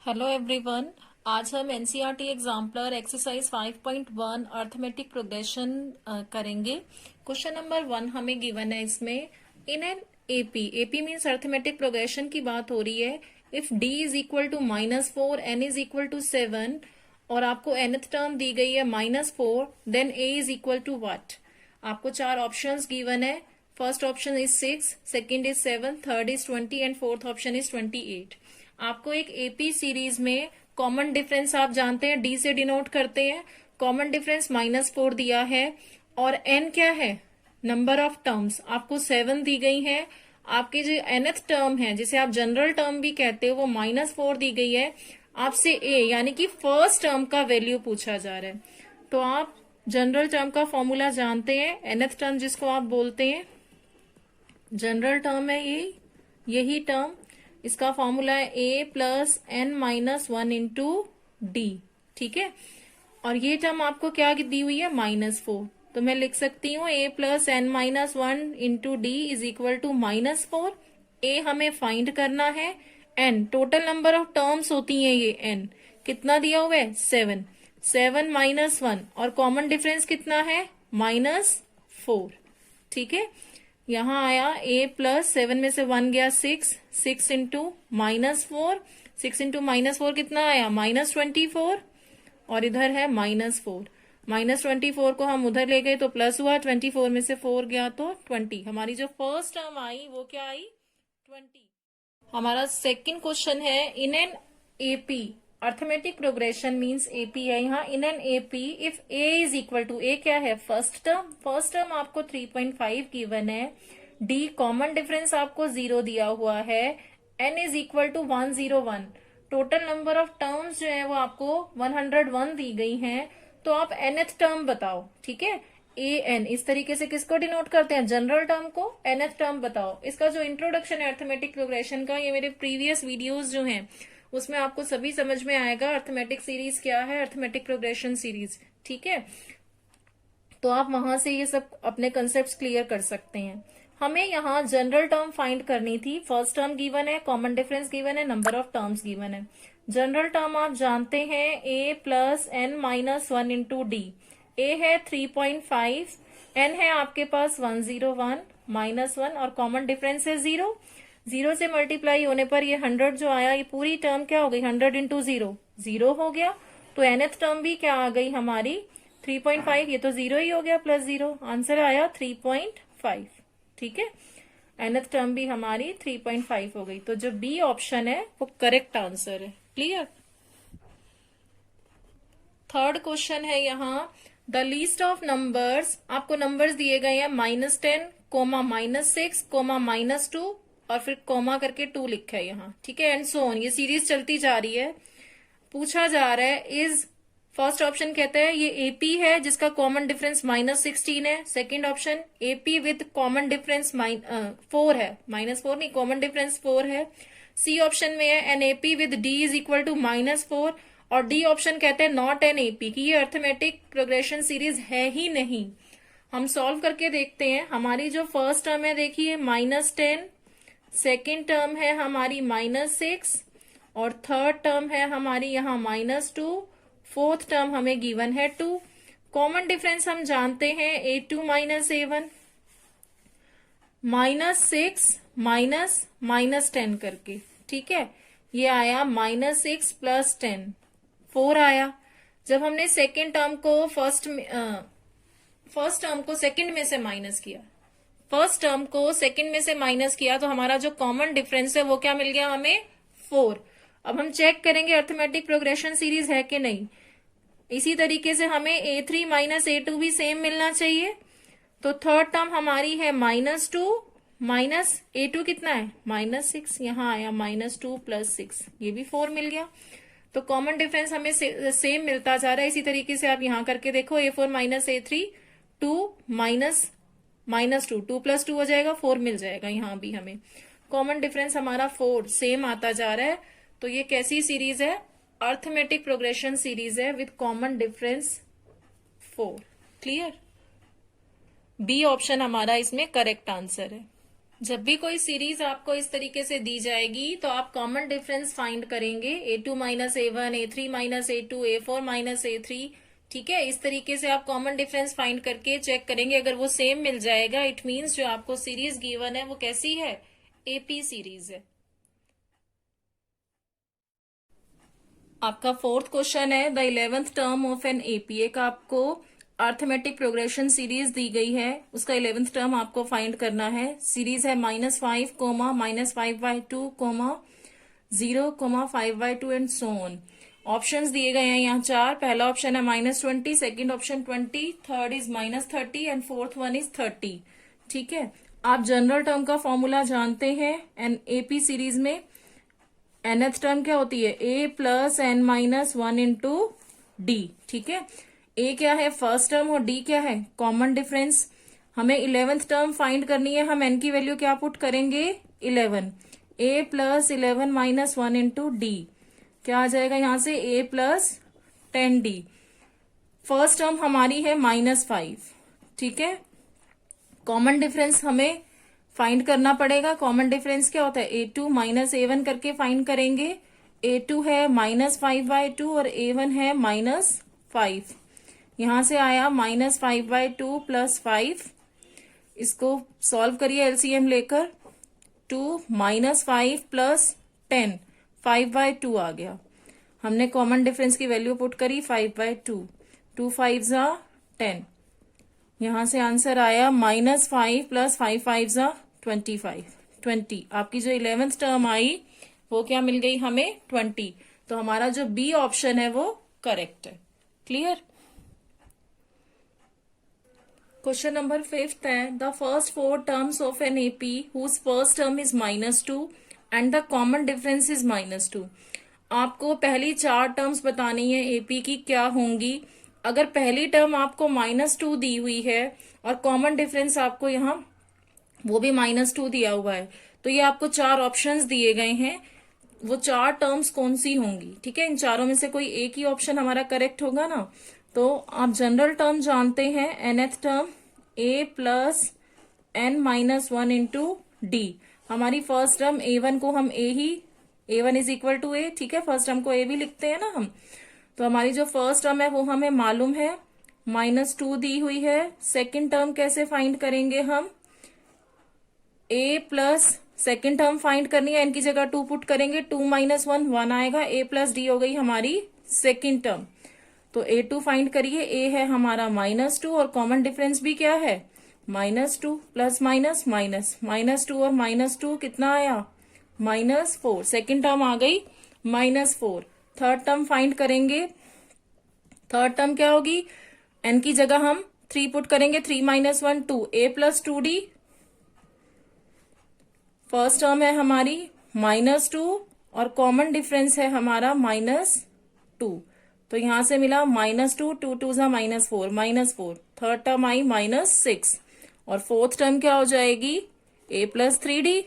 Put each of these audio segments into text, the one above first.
Hello everyone. आज हम NCERT exemplar exercise 5.1 arithmetic progression करेंगे। क्वेश्चन नंबर 1 हमें गिवन है। इसमें in an AP, AP means arithmetic progression की बात हो रही है। If d is equal to -4, n is equal to 7 और आपको nth टर्म दी गई है -4, then a is equal to what. आपको चार ऑप्शंस गिवन है। First option is 6, second is 7, third is 20 and fourth option is 28। आपको एक एपी सीरीज में कॉमन डिफरेंस आप जानते हैं, डी से डिनोट करते हैं। कॉमन डिफरेंस -4 दिया है और एन क्या है, नंबर ऑफ टर्म्स आपको 7 दी गई है। आपके जो nth टर्म है, जिसे आप जनरल टर्म भी कहते हो, वो -4 दी गई है। आपसे ए यानी कि फर्स्ट टर्म का वैल्यू पूछा जा रहा है। तो आप जनरल टर्म का फॉर्मूला जानते हैं। nth टर्म जिसको आप बोलते हैं जनरल टर्म है, यही टर्म। इसका फॉर्मूला है a plus n minus 1 into d. ठीक है, और ये टर्म आपको क्या दी हुई है, -4। तो मैं लिख सकती हूँ a plus n minus 1 into d is equal to -4। a हमें फाइंड करना है। n total number of terms होती हैं, ये n कितना दिया हुआ है, 7। 7 -1 और कॉमन डिफरेंस कितना है, -4। ठीक है, यहाँ आया a प्लस 7 में से 1 गया 6, 6 इंटू -4, 6 इंटू -4 कितना आया, -24। और इधर है -4, -24 को हम उधर ले गए तो प्लस हुआ, 24 में से 4 गया तो 20। हमारी जो फर्स्ट टर्म आई वो क्या आई, 20। हमारा सेकंड क्वेश्चन है in an AP, arithmetic progression means AP है यहाँ। In an AP if a is equal to, a क्या है, फर्स्ट टर्म। फर्स्ट टर्म आपको 3.5 गिवन है। डी कॉमन डिफरेंस आपको 0 दिया हुआ है। N is equal to 101। Total number of terms जो है वो आपको 101 दी गई हैं। तो आप nth टर्म बताओ। ठीक है, ए एन इस तरीके से किसको डिनोट करते हैं, जनरल टर्म को। nth टर्म बताओ। इसका जो इंट्रोडक्शन है अर्थमेटिक प्रोग्रेशन का, ये मेरे प्रीवियस वीडियोस जो हैं उसमें आपको सभी समझ में आएगा। अर्थमेटिक सीरीज क्या है, अर्थमेटिक प्रोग्रेशन सीरीज। ठीक है, तो आप वहां से ये सब अपने कंसेप्ट क्लियर कर सकते हैं। हमें यहाँ जनरल टर्म फाइंड करनी थी। फर्स्ट टर्म गिवन है, कॉमन डिफरेंस गिवन है, नंबर ऑफ टर्म्स गिवन है। जनरल टर्म आप जानते हैं a plus n minus 1 into d. A है 3.5, एन है आपके पास 101, -1 और कॉमन डिफरेंस है 0। 0 से मल्टीप्लाई होने पर ये 100 जो आया, ये पूरी टर्म क्या हो गई, 100 इंटू 0, 0 हो गया। तो nth टर्म भी क्या आ गई हमारी, 3.5। ये तो 0 ही हो गया, प्लस 0, आंसर आया 3.5। ठीक है, nth टर्म भी हमारी 3.5 हो गई। तो जो बी ऑप्शन है वो करेक्ट आंसर है। क्लियर। थर्ड क्वेश्चन है यहाँ, द लीस्ट ऑफ नंबर्स। आपको नंबर्स दिए गए हैं -10, -6, -2 और फिर कोमा करके 2 लिखा है यहाँ। ठीक है, एंड सो ऑन, ये सीरीज चलती जा रही है। पूछा जा रहा है इज, फर्स्ट ऑप्शन कहता है ये एपी है जिसका कॉमन डिफरेंस -16 है। Second option AP with common difference 4 है, -4 नहीं, कॉमन डिफरेंस 4 है। सी ऑप्शन में है an AP with d is equal to -4 और डी ऑप्शन कहते हैं नॉट एन एपी, की ये अर्थमेटिक प्रोग्रेशन सीरीज है ही नहीं। हम सॉल्व करके देखते हैं। हमारी जो फर्स्ट टर्म है देखिए -10, सेकेंड टर्म है हमारी -6 और थर्ड टर्म है हमारी यहाँ -2, फोर्थ टर्म हमें गिवन है 2। कॉमन डिफरेंस हम जानते हैं a2 माइनस a1, -6 -10 करके। ठीक है, ये आया -6 प्लस 10, 4 आया। जब हमने सेकेंड टर्म को फर्स्ट टर्म को सेकेंड में से माइनस किया, फर्स्ट टर्म को सेकंड में से माइनस किया, तो हमारा जो कॉमन डिफरेंस है वो क्या मिल गया हमें, 4। अब हम चेक करेंगे अर्थमेटिक प्रोग्रेशन सीरीज है कि नहीं। इसी तरीके से हमें a3 माइनस a2 भी सेम मिलना चाहिए। तो थर्ड टर्म हमारी है -2 माइनस a2 कितना है, -6, यहाँ आया -2 प्लस 6, ये भी 4 मिल गया। तो कॉमन डिफरेंस हमें सेम मिलता जा रहा है। इसी तरीके से आप यहाँ करके देखो, a4 minus a3, 2 minus 2 plus 2 हो जाएगा, 4 मिल जाएगा। यहाँ भी हमें कॉमन डिफरेंस हमारा 4 सेम आता जा रहा है। तो ये कैसी सीरीज है, अर्थमेटिक प्रोग्रेशन सीरीज है with common difference 4। Clear, B option हमारा इसमें करेक्ट आंसर है। जब भी कोई सीरीज आपको इस तरीके से दी जाएगी तो आप कॉमन डिफरेंस फाइंड करेंगे, A2 minus A1, A3 minus A2, A4 minus A3। ठीक है, इस तरीके से आप कॉमन डिफरेंस फाइंड करके चेक करेंगे। अगर वो सेम मिल जाएगा इट मीन्स जो आपको सीरीज गिवन है वो कैसी है, एपी सीरीज है। आपका फोर्थ क्वेश्चन है, the 11th term of an AP. एक आपको अर्थमेटिक प्रोग्रेशन सीरीज दी गई है, उसका 11th टर्म आपको फाइंड करना है। सीरीज है -5, -5/2, 0, 5/2 एंड सो ऑन। ऑप्शंस दिए गए हैं यहाँ चार। पहला ऑप्शन है -20, second option 20, third is -30 and fourth one is 30। ठीक है, आप जनरल टर्म का फॉर्मूला जानते हैं एन एपी सीरीज में। nth टर्म क्या होती है, a plus n minus 1 into d. ठीक है, a क्या है फर्स्ट टर्म और d क्या है कॉमन डिफरेंस। हमें 11th टर्म फाइंड करनी है, हम n की वैल्यू क्या पुट करेंगे 11, a plus 11 minus 1 into D. क्या आ जाएगा यहां से a plus 10d। First term हमारी है -5। ठीक है, कॉमन डिफरेंस हमें फाइंड करना पड़ेगा। कॉमन डिफरेंस क्या होता है, A2 माइनस A1 करके फाइंड करेंगे। A2 है -5/2 और A1 है -5। यहां से आया -5/2 प्लस 5। इसको सॉल्व करिए एलसीएम लेकर। 2 -5 प्लस 10, 5/2 आ गया। हमने कॉमन डिफरेंस की वैल्यू पुट करी 5/2, 2 5 जा 10। यहां से आंसर आया -5 प्लस 5 5 जा 25, 20। आपकी जो 11th टर्म आई वो क्या मिल गई हमें 20। तो हमारा जो बी ऑप्शन है वो करेक्ट है। क्लियर। क्वेश्चन नंबर 5 है, the first 4 terms of an AP whose first term is -2 and the common difference is -2। आपको पहली 4 टर्म्स बतानी है एपी की क्या होंगी। अगर पहली टर्म आपको -2 दी हुई है और कॉमन डिफरेंस आपको यहाँ वो भी -2 दिया हुआ है, तो ये आपको 4 ऑप्शंस दिए गए हैं, वो 4 टर्म्स कौन सी होंगी। ठीक है, इन चारों में से कोई एक ही ऑप्शन हमारा करेक्ट होगा ना। तो आप जनरल टर्म जानते हैं, nth term a plus n minus 1 into D. हमारी फर्स्ट टर्म a1 को हम a1 is equal to a। ठीक है, फर्स्ट टर्म को a भी लिखते हैं ना हम। तो हमारी जो फर्स्ट टर्म है वो हमें मालूम है -2 दी हुई है। सेकंड टर्म कैसे फाइंड करेंगे हम, a plus second term find करनी है, इनकी जगह 2 पुट करेंगे, 2 माइनस 1 1 आएगा, a प्लस डी हो गई हमारी सेकेंड टर्म। तो a2 फाइंड करिए, a है हमारा -2 और कॉमन डिफरेंस भी क्या है -2 प्लस माइनस माइनस, -2 और -2 कितना आया -4। सेकेंड टर्म आ गई -4। थर्ड टर्म फाइंड करेंगे, थर्ड टर्म क्या होगी, n की जगह हम 3 पुट करेंगे, 3 minus 1 2, a plus 2d। First term है हमारी -2 और कॉमन डिफरेंस है हमारा -2। तो यहां से मिला -2, 2 2 जा -4, -4। थर्ड टर्म आई -6 और फोर्थ टर्म क्या हो जाएगी a प्लस 3d।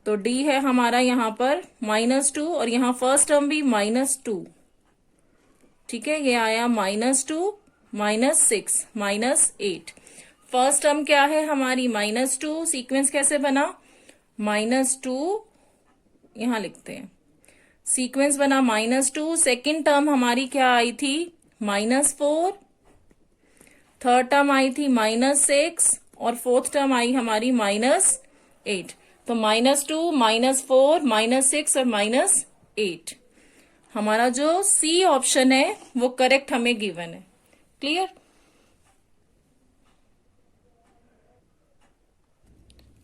तो d है हमारा यहां पर -2 और यहां फर्स्ट टर्म भी -2। ठीक है, ये आया -2 -6 -8। फर्स्ट टर्म क्या है हमारी -2, सीक्वेंस कैसे बना -2, यहां लिखते हैं सीक्वेंस बना -2। सेकेंड टर्म हमारी क्या आई थी -4, थर्ड टर्म आई थी -6 और फोर्थ टर्म आई हमारी -8। तो -2 -4 -6 और -8 हमारा जो सी ऑप्शन है वो करेक्ट हमें गिवन है। क्लियर।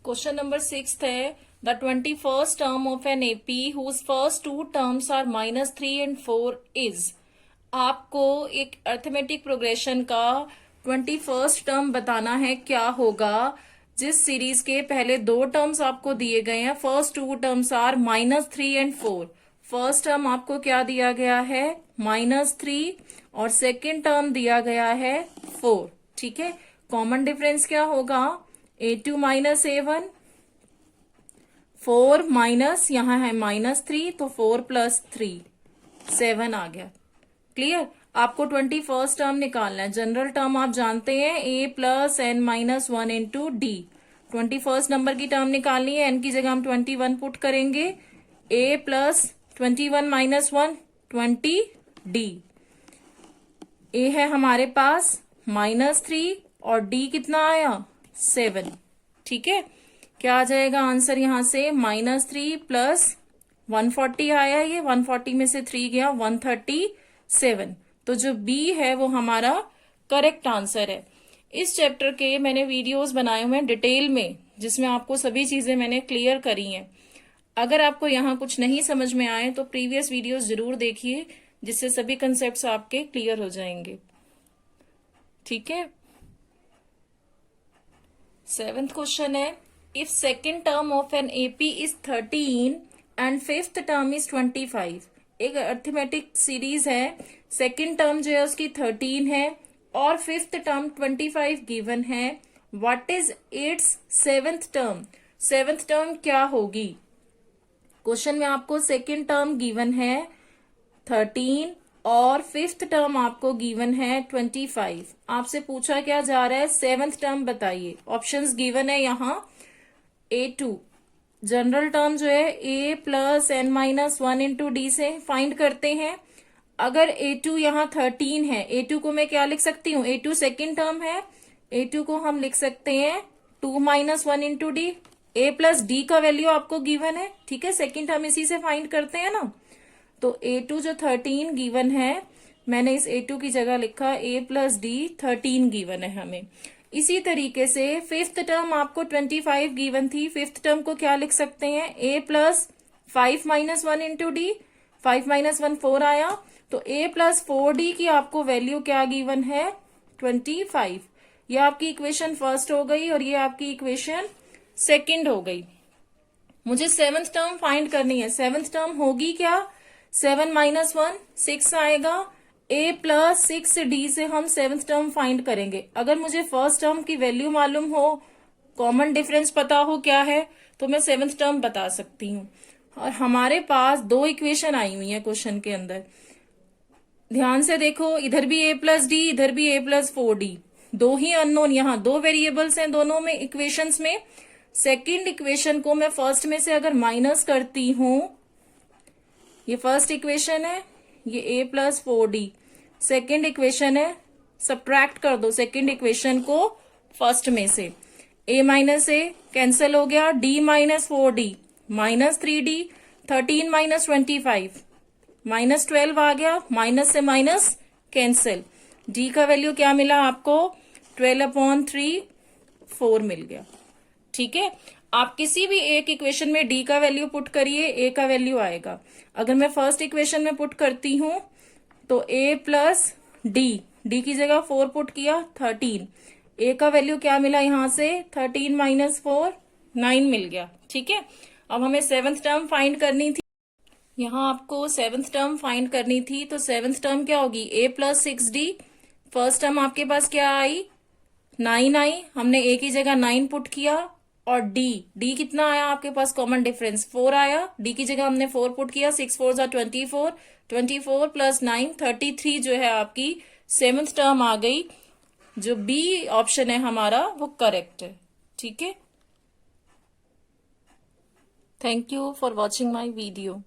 क्वेश्चन नंबर 6 है, the 21st term of an AP whose first 2 terms are -3 and 4 is. आपको एक अर्थमेटिक प्रोग्रेशन का 21st टर्म बताना है क्या होगा जिस सीरीज के पहले 2 टर्म्स आपको दिए गए हैं। First 2 terms are -3 and 4। First term आपको क्या दिया गया है -3 और सेकेंड टर्म दिया गया है 4। ठीक है, कॉमन डिफरेंस क्या होगा A2 माइनस A1, 4 माइनस यहां है -3 तो 4 प्लस 3 7 आ गया। क्लियर। आपको 21st टर्म निकालना है। जनरल टर्म आप जानते हैं a plus n minus 1 into d. 21st number की टर्म निकालनी है, n की जगह हम 21 पुट करेंगे। a plus 21 minus 1 20 D. a है हमारे पास -3 और d कितना आया 7। ठीक है, क्या आ जाएगा आंसर यहां से -3 प्लस 140 आया, ये 140 में से 3 गया 137। तो जो B है वो हमारा करेक्ट आंसर है। इस चैप्टर के मैंने वीडियोस बनाए हुए हैं डिटेल में, जिसमें आपको सभी चीजें मैंने क्लियर करी हैं। अगर आपको यहाँ कुछ नहीं समझ में आए तो प्रीवियस वीडियोस जरूर देखिए, जिससे सभी कंसेप्ट्स आपके क्लियर हो जाएंगे। ठीक है, 7th क्वेश्चन है, if second term of an AP is 13 and fifth term is 25। एक अर्थमेटिक सीरीज है, सेकेंड टर्म जो है उसकी 13 है और फिफ्थ टर्म 25 गिवन है। What is it's seventh term? Seventh term क्या होगी? क्वेश्चन में आपको सेकेंड टर्म गिवन है 13 और फिफ्थ टर्म आपको गिवन है 25। आपसे पूछा क्या जा रहा है, सेवेंथ टर्म बताइए। ऑप्शंस गिवन है यहाँ A2। जनरल टर्म जो है a plus n minus 1 into d से फाइंड करते हैं। अगर A2 यहाँ 13 है, A2 को मैं क्या लिख सकती हूँ, A2 सेकेंड टर्म है, A2 को हम लिख सकते हैं 2 minus 1 into D. A plus D का वैल्यू आपको गिवन है, ठीक है, सेकेंड टर्म इसी से फाइंड करते हैं ना। तो A2 जो 13 गिवन है, मैंने इस A2 की जगह लिखा A प्लस डी 13 गिवन है हमें। इसी तरीके से फिफ्थ टर्म आपको 25 गिवन थी, फिफ्थ टर्म को क्या लिख सकते हैं, A plus 5 minus 1 into D. 5 minus 1 4 आया, तो A प्लस 4D की आपको वैल्यू क्या गिवन है 25। ये आपकी इक्वेशन फर्स्ट हो गई और ये आपकी इक्वेशन सेकंड हो गई। मुझे सेवंथ टर्म फाइंड करनी है। सेवंथ टर्म होगी क्या, 7 माइनस 1 6 आएगा। A प्लस 6D से हम सेवंथ टर्म फाइंड करेंगे। अगर मुझे फर्स्ट टर्म की वैल्यू मालूम हो, कॉमन डिफरेंस पता हो क्या है, तो मैं सेवंथ टर्म बता सकती हूँ। और हमारे पास दो इक्वेशन आई हुई है क्वेश्चन के अंदर, ध्यान से देखो, इधर भी A प्लस डी, इधर भी A प्लस 4D। दो ही अननोन, यहाँ दो वेरिएबल्स हैं दोनों में इक्वेशंस में। सेकेंड इक्वेशन को मैं फर्स्ट में से अगर माइनस करती हूं, ये फर्स्ट इक्वेशन है, ये A plus 4D second equation है, सब्ट्रैक्ट कर दो सेकेंड इक्वेशन को फर्स्ट में से। A माइनस A कैंसिल हो गया, D minus 4D minus 3D, 13 minus 25 minus 12 आ गया, माइनस से माइनस कैंसिल। D का वैल्यू क्या मिला आपको 12/3 4 मिल गया। ठीक है, आप किसी भी एक इक्वेशन में D का वैल्यू पुट करिए, A का वैल्यू आएगा। अगर मैं फर्स्ट इक्वेशन में पुट करती हूं तो A प्लस D की जगह 4 पुट किया 13। A का वैल्यू क्या मिला यहां से 13 माइनस 4 9 मिल गया। ठीक है, अब हमें सेवंथ टर्म फाइंड करनी थी। यहाँ आपको सेवंथ टर्म फाइंड करनी थी, तो सेवंथ टर्म क्या होगी, A plus 6D। First term आपके पास क्या आई 9 आई, हमने A की जगह 9 पुट किया। और D कितना आया आपके पास, कॉमन डिफरेंस 4 आया, D की जगह हमने 4 पुट किया, 6 4 जा 24, 24 प्लस 9 33 जो है आपकी सेवंथ टर्म आ गई। जो B ऑप्शन है हमारा वो करेक्ट है। ठीक है, thank you for watching my video.